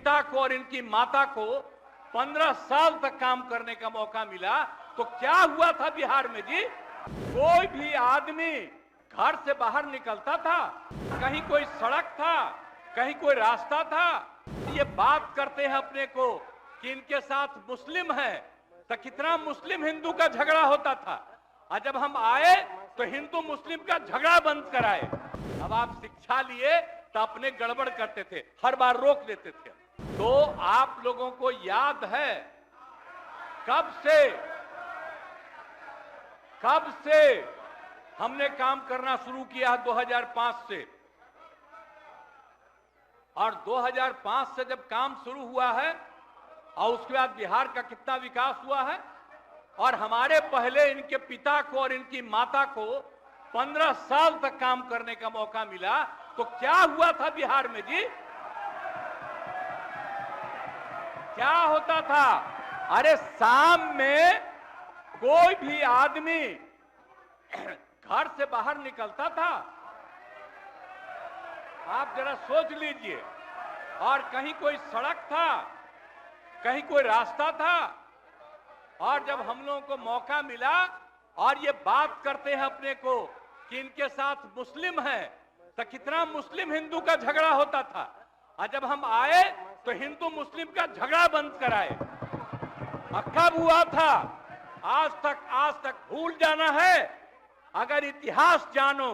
पिता को और इनकी माता को 15 साल तक काम करने का मौका मिला, तो क्या हुआ था बिहार में जी? कोई भी आदमी घर से बाहर निकलता था, कहीं कोई सड़क था, कहीं कोई रास्ता था, ये बात करते हैं अपने को कि इनके साथ मुस्लिम है, तो कितना मुस्लिम हिंदू का झगड़ा होता था। और जब हम आए तो हिंदू मुस्लिम का झगड़ा बंद कराए। अब आप शिक्षा लिए तो अपने गड़बड़ करते थे, हर बार रोक देते थे। तो आप लोगों को याद है कब से हमने काम करना शुरू किया? 2005 से। और 2005 से जब काम शुरू हुआ है और उसके बाद बिहार का कितना विकास हुआ है, और हमारे पहले इनके पिता को और इनकी माता को 15 साल तक काम करने का मौका मिला, तो क्या हुआ था बिहार में जी? क्या होता था? अरे शाम में कोई भी आदमी घर से बाहर निकलता था, आप जरा सोच लीजिए, और कहीं कोई सड़क था, कहीं कोई रास्ता था, और जब हम लोगों को मौका मिला और ये बात करते हैं अपने को कि इनके साथ मुस्लिम है, तो कितना मुस्लिम हिंदू का झगड़ा होता था। और जब हम आए तो हिंदू मुस्लिम का झगड़ा बंद कराए। और कब हुआ था? आज तक भूल जाना है। अगर इतिहास जानो,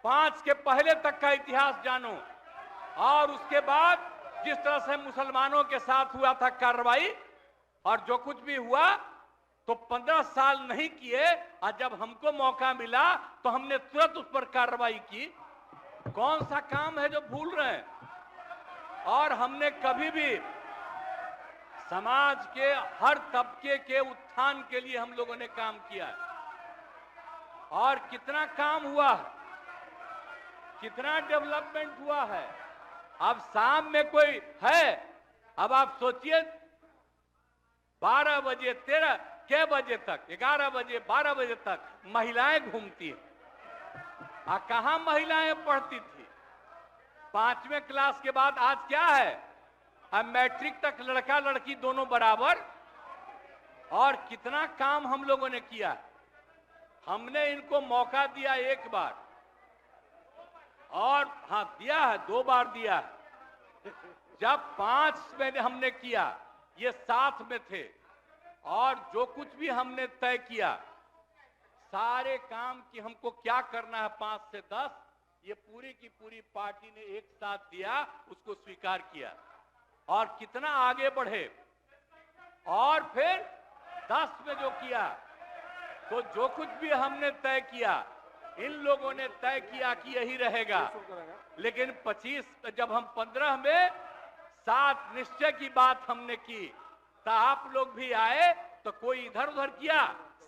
5 के पहले तक का इतिहास जानो, और उसके बाद जिस तरह से मुसलमानों के साथ हुआ था कार्रवाई, और जो कुछ भी हुआ, तो 15 साल नहीं किए, और जब हमको मौका मिला तो हमने तुरंत उस पर कार्रवाई की। कौन सा काम है जो भूल रहे हैं? और हमने कभी भी समाज के हर तबके के उत्थान के लिए हम लोगों ने काम किया है। और कितना काम हुआ है, कितना डेवलपमेंट हुआ है। अब शाम में कोई है, अब आप सोचिए 12 बजे 13 के बजे तक, 11 बजे 12 बजे तक महिलाएं घूमती है। कहां महिलाएं पढ़ती थी? 5वें क्लास के बाद आज क्या है? अब मैट्रिक तक लड़का लड़की दोनों बराबर। और कितना काम हम लोगों ने किया। हमने इनको मौका दिया एक बार, और हाँ दिया है, 2 बार दिया है। जब 5 में हमने किया, ये 7 में थे, और जो कुछ भी हमने तय किया, सारे काम कि हमको क्या करना है 5 से 10, ये पूरी की पूरी पार्टी ने एक साथ दिया, उसको स्वीकार किया, और कितना आगे बढ़े। और फिर 10 में जो किया, तो जो कुछ भी हमने तय किया, इन लोगों ने तय किया कि यही रहेगा। लेकिन 25 जब हम 15 में 7 निश्चय की बात हमने की, तो आप लोग भी आए, तो कोई इधर उधर किया।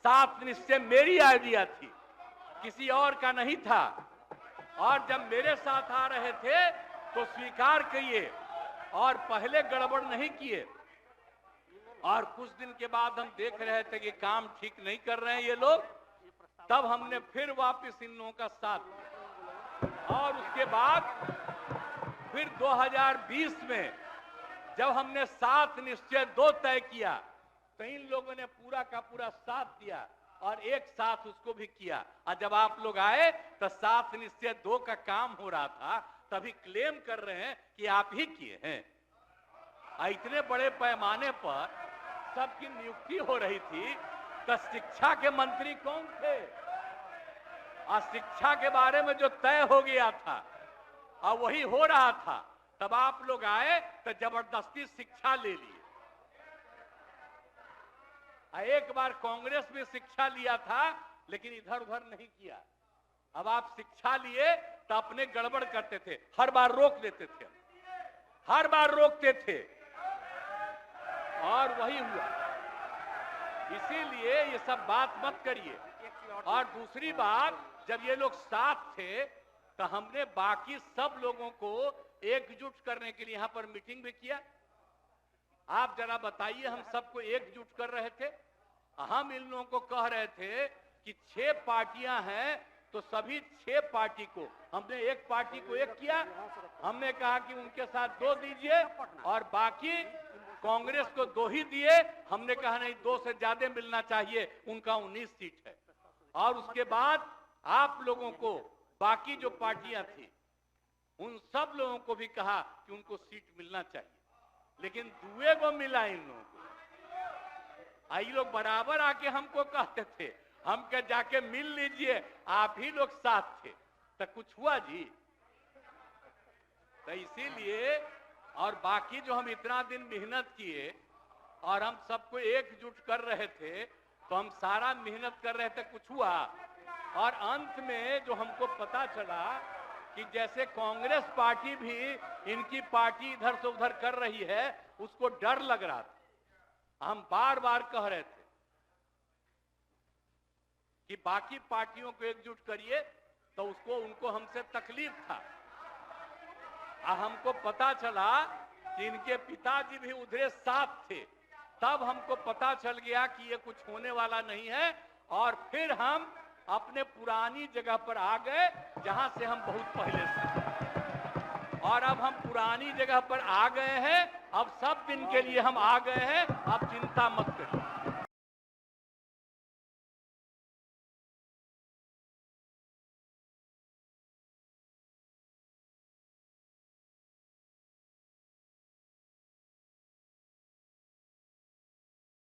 7 निश्चय मेरी आइडिया थी, किसी और का नहीं था। और जब मेरे साथ आ रहे थे तो स्वीकार किए, और पहले गड़बड़ नहीं किए। और कुछ दिन के बाद हम देख रहे थे कि काम ठीक नहीं कर रहे हैं ये लोग, तब हमने फिर वापस इन लोगों का साथ दिया। और उसके बाद फिर 2020 में जब हमने 7 निश्चय 2 तय किया, तो इन लोगों ने पूरा का पूरा साथ दिया, और एक साथ उसको भी किया। और जब आप लोग आए तो 7 निश्चय 2 का काम हो रहा था, तभी क्लेम कर रहे हैं कि आप ही किए हैं। इतने बड़े पैमाने पर सबकी नियुक्ति हो रही थी, तो शिक्षा के मंत्री कौन थे? और शिक्षा के बारे में जो तय हो गया था और वही हो रहा था, तब आप लोग आए तो जबरदस्ती शिक्षा ले लिए। एक बार कांग्रेस में शिक्षा लिया था, लेकिन इधर उधर नहीं किया। अब आप शिक्षा लिए तो अपने गड़बड़ करते थे, हर बार रोक देते थे, हर बार रोकते थे, और वही हुआ। इसीलिए ये सब बात मत करिए। और दूसरी बात, जब ये लोग साथ थे, तो हमने बाकी सब लोगों को एकजुट करने के लिए यहां पर मीटिंग भी किया। आप जरा बताइए, हम सबको एकजुट कर रहे थे। हम इन लोगों को कह रहे थे कि 6 पार्टियां हैं, तो सभी 6 पार्टी को हमने एक पार्टी को एक किया। हमने कहा कि उनके साथ 2 दीजिए और बाकी कांग्रेस को 2 ही दिए। हमने कहा नहीं 2 से ज्यादा मिलना चाहिए, उनका 19 सीट है। और उसके बाद आप लोगों को बाकी जो पार्टियां थी उन सब लोगों को भी कहा कि उनको सीट मिलना चाहिए, लेकिन दुए को मिला इन लोगों को। आई लोग बराबर आके हमको कहते थे, हम कह जाके मिल लीजिए, आप ही लोग साथ थे, तो कुछ हुआ जी? तो इसीलिए और बाकी जो हम इतना दिन मेहनत किए और हम सबको एकजुट कर रहे थे, तो हम सारा मेहनत कर रहे थे, कुछ हुआ? और अंत में जो हमको पता चला कि जैसे कांग्रेस पार्टी भी इनकी पार्टी इधर से उधर कर रही है, उसको डर लग रहा था। हम बार बार कह रहे थे कि बाकी पार्टियों को एकजुट करिए, तो उसको उनको हमसे तकलीफ था। हमको पता चला कि इनके पिताजी भी उधरे साथ थे, तब हमको पता चल गया कि ये कुछ होने वाला नहीं है। और फिर हम अपने पुरानी जगह पर आ गए जहां से हम बहुत पहले से, और अब हम पुरानी जगह पर आ गए हैं। अब सब दिन के लिए हम आ गए हैं, अब चिंता मत करिए।